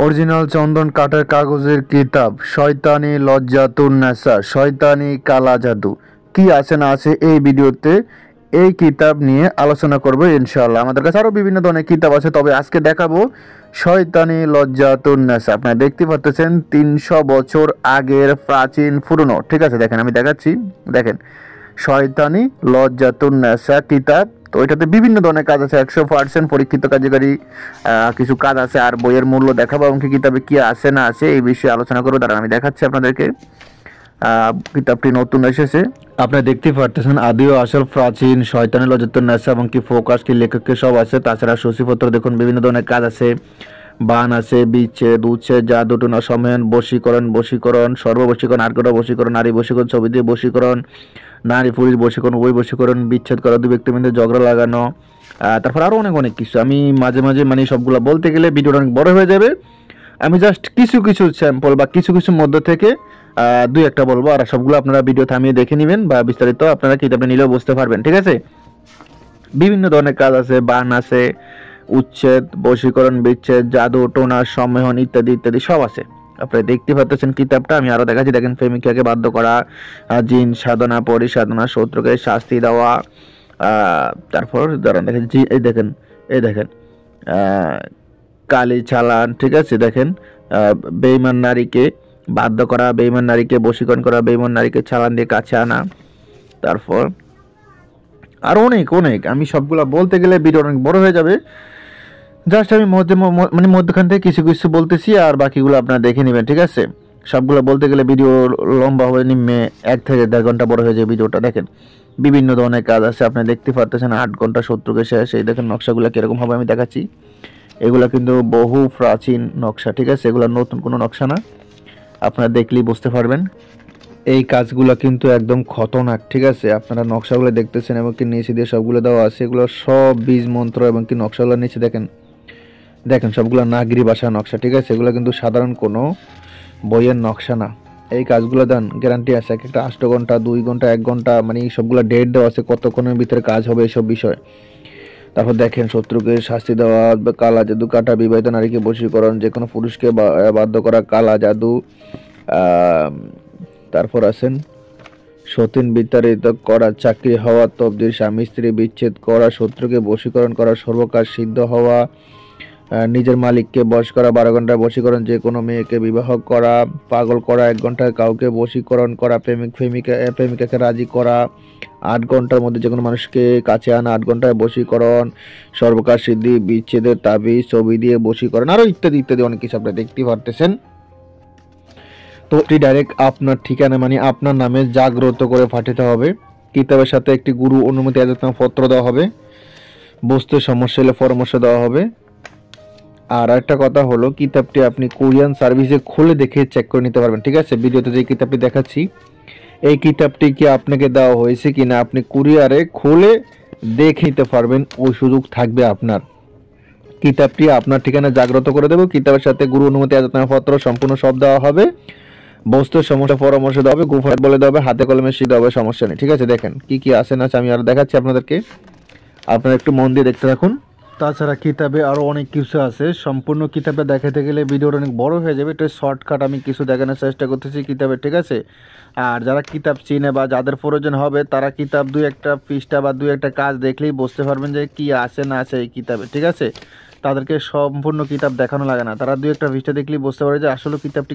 Original চন্দন কাঠের কাগজের কিতাব শয়তানি লজ্জাতুন্নেসা শয়তানি কালা জাদু কি আছে না আছে এই ভিডিওতে এই কিতাব নিয়ে আলোচনা করব ইনশাআল্লাহ। আমাদের কাছে আরো বিভিন্ন ধরনের কিতাব আছে, তবে আজকে দেখাবো শয়তানি লজ্জাতুন্নেসা। আপনারা দেখতে পাচ্ছেন 300 বছর আগের প্রাচীন পুরনো, ঠিক আছে। দেখেন আমি দেখাচ্ছি, দেখেন শয়তানি লজ্জাতুন্নেসা কিতাব। তো এটাতে বিভিন্ন ধরনের কাজ আছে, 100% পরীক্ষিত কার্যকারী কিছু কাজ আছে। আর বইয়ের মূল্য দেখাবো এবং কি কিতাবে কি আছে না আছে এই বিষয়ে আলোচনা করবো। তারা আমি দেখাচ্ছি আপনাদেরকে। কিতাবটি নতুন এসেছে, আপনারা দেখতে পারতেছেন। আদি ও আসল প্রাচীন শয়তানি লজ্জাতুন্নেসা এবং কি ফোকাস কি লেখককে সব আছে। তাছাড়া সূচিপত্র দেখুন, বিভিন্ন ধরনের কাজ আছে, বান আছে, বিচ্ছেদ, উচ্ছেদ, জাদু টুনা সম্মেলন, বশীকরণ, সর্ববশীকরণ, আর্কটা বশীকরণ, নারী বশীকরণ, ছবি দিয়ে বশীকরণ, নারী পুরুষ বশীকরণ, উভয় বশীকরণ, বিচ্ছেদ করা, দুই ব্যক্তির মধ্যে ঝগড়া লাগানো, তারপর আরও অনেক কিছু। আমি মাঝে মাঝে মানে সবগুলো বলতে গেলে ভিডিওটা অনেক বড় হয়ে যাবে। আমি জাস্ট কিছু স্যাম্পল বা কিছু মধ্য থেকে দুই একটা বলবো, আর সবগুলো আপনারা ভিডিও থামিয়ে দেখে নেবেন বা বিস্তারিত আপনারা কিতাবটা নিলেও বুঝতে পারবেন, ঠিক আছে। বিভিন্ন ধরনের কাজ আছে, বান আছে, উচ্ছেদ, বশীকরণ, বিচ্ছেদ, জাদু টোনা সম্মেলন ইত্যাদি ইত্যাদি সব আছে। আপনারা দেখতে পাচ্ছেন কিতাবটা। আমি আরো দেখাচ্ছি, দেখেন প্রেমিকাকে বাধ্য করা, জিন সাধনা, পরিসাধনা, শত্রুকে শাস্তি দেওয়া, তারপর দাঁড়ান দেখেন এই দেখেন কালি চালান, ঠিক আছে। দেখেন বেঈমান নারীকে বাধ্য করা, বেঈমান নারীকে বশীকরণ করা, বেঈমান নারীকে চালান দিয়ে কাছে আনা, তারপর আর অনেক। আমি সবগুলা বলতে গেলে ভিডিও অনেক বড় হয়ে যাবে। জাস্ট আমি মধ্যখান থেকে কিছু বলতেছি, আর বাকিগুলো আপনারা দেখে নেবেন, ঠিক আছে। সবগুলো বলতে গেলে ভিডিও লম্বা হয়ে নিম্নে 1 থেকে 1.5 ঘন্টা বড় হয়ে যায় ভিডিওটা। দেখেন বিভিন্ন ধরনের কাজ আছে, আপনি দেখতে পাচ্ছেন। 8 ঘন্টা শত্রুকে শেষ। এই দেখেন নকশাগুলো কিরকম হবে আমি দেখাচ্ছি। এগুলা কিন্তু বহু প্রাচীন নকশা, ঠিক আছে। এগুলো নতুন কোনো নকশা না, আপনারা দেখলেই বুঝতে পারবেন। এই কাজগুলো কিন্তু একদম খতরনাক, ঠিক আছে। আপনারা নকশাগুলো দেখতেছেন এবং কি নিচে দিয়ে সবগুলো দেওয়া আছে। এগুলো সব বীজ মন্ত্র এবং কি নকশাগুলো নিচে দেখেন সবগুলো নাগরি ভাষা নকশা, ঠিক আছে। এগুলো কিন্তু সাধারণ কোনো বইয়ের নকশা না। এই কাজগুলো দেন গ্যারান্টি আছে, এক একটা 8 ঘন্টা, 2 ঘন্টা, 1 ঘন্টা, মানে সবগুলো ডেট দেওয়া আছে কতক্ষণের ভিতরে কাজ হবে এসব বিষয়। তারপর দেখেন শত্রুকে শাস্তি দেওয়া, কালা জাদু কাটা, বিবাহিত নারীকে বশীকরণ, যে কোনো পুরুষকে বাধ্য করা, কালা জাদু। তারপর আছেন সতীন বিতাড়িত করা, চাকরি হওয়া, তবদির, স্বামী স্ত্রী বিচ্ছেদ করা, শত্রুকে বশীকরণ করা, সর্বকাজ সিদ্ধ হওয়া, নিজের মালিককে বশ করা, 12 ঘন্টায় বশীকরণ, যে কোনো মেয়েকে বিবাহ করা, পাগল করা, 1 ঘন্টায় কাউকে বশীকরণ করা, প্রেমিকাকে রাজি করা, 8 ঘন্টার মধ্যে যে কোনো মানুষকে কাছে আনা, 8 ঘন্টায় বশীকরণ, সর্বকাজ সিদ্ধি, বিচ্ছেদের তাবিজ, ছবি দিয়ে বশীকরণ, আরো ইত্যাদি অনেক কিছু আপনারা দেখতে পারতেছেন। তো এটি ডাইরেক্ট আপনার ঠিকানা মানে আপনার নামে জাগ্রত করে পাঠাতে হবে। কিতাবের সাথে একটি গুরু অনুমতি এজাজতনামা পত্র দেওয়া হবে, বস্তু সমস্যা হলে পরামর্শ দেওয়া হবে। আর একটা কথা হলো, কিতাবটি আপনি কোরিয়ান সার্ভিসে খুলে দেখে চেক করে নিতে পারবেন, ঠিক আছে। ভিডিওতে যে কিতাবটি দেখাচ্ছি এই কিতাবটি কি আপনাকে দেওয়া হয়েছে কিনা আপনি কুরিয়ারে খুলে দেখে নিতে পারবেন, ওই সুযোগ থাকবে আপনার। কিতাবটি আপনার ঠিকানা জাগ্রত করে দেবো। কিতাবের সাথে গুরু অনুমতি এজাজতনামা পত্র সম্পূর্ণ সব দেওয়া হবে, বস্তুর সমস্যা পরামর্শ দেওয়া হবে, গুফাত বলে দেওয়া হবে, হাতে কলমে শিখতে হবে, সমস্যা নেই, ঠিক আছে। দেখেন কি আছে না আছে আমি আর দেখাচ্ছি আপনাদেরকে, আপনারা একটু মন দিয়ে দেখতে থাকুন। তাছাড়া কিতাবে আরও অনেক কিছু আছে, সম্পূর্ণ কিতাবটা দেখাতে গেলে ভিডিওটা অনেক বড় হয়ে যাবে। এটা শর্টকাট আমি কিছু দেখানোর চেষ্টা করতেছি কিতাবে, ঠিক আছে। আর যারা কিতাব চিনে বা যাদের প্রয়োজন হবে তারা কিতাব 2-1 পৃষ্ঠা বা 2-1 কাজ দেখলেই বুঝতে পারবেন যে কি আছে না আছে এই কিতাবে, ঠিক আছে। তাদেরকে সম্পূর্ণ কিতাব দেখানো লাগে না, তারা 2-1 পৃষ্ঠা দেখলেই বুঝতে পারে যে আসলে কিতাবটি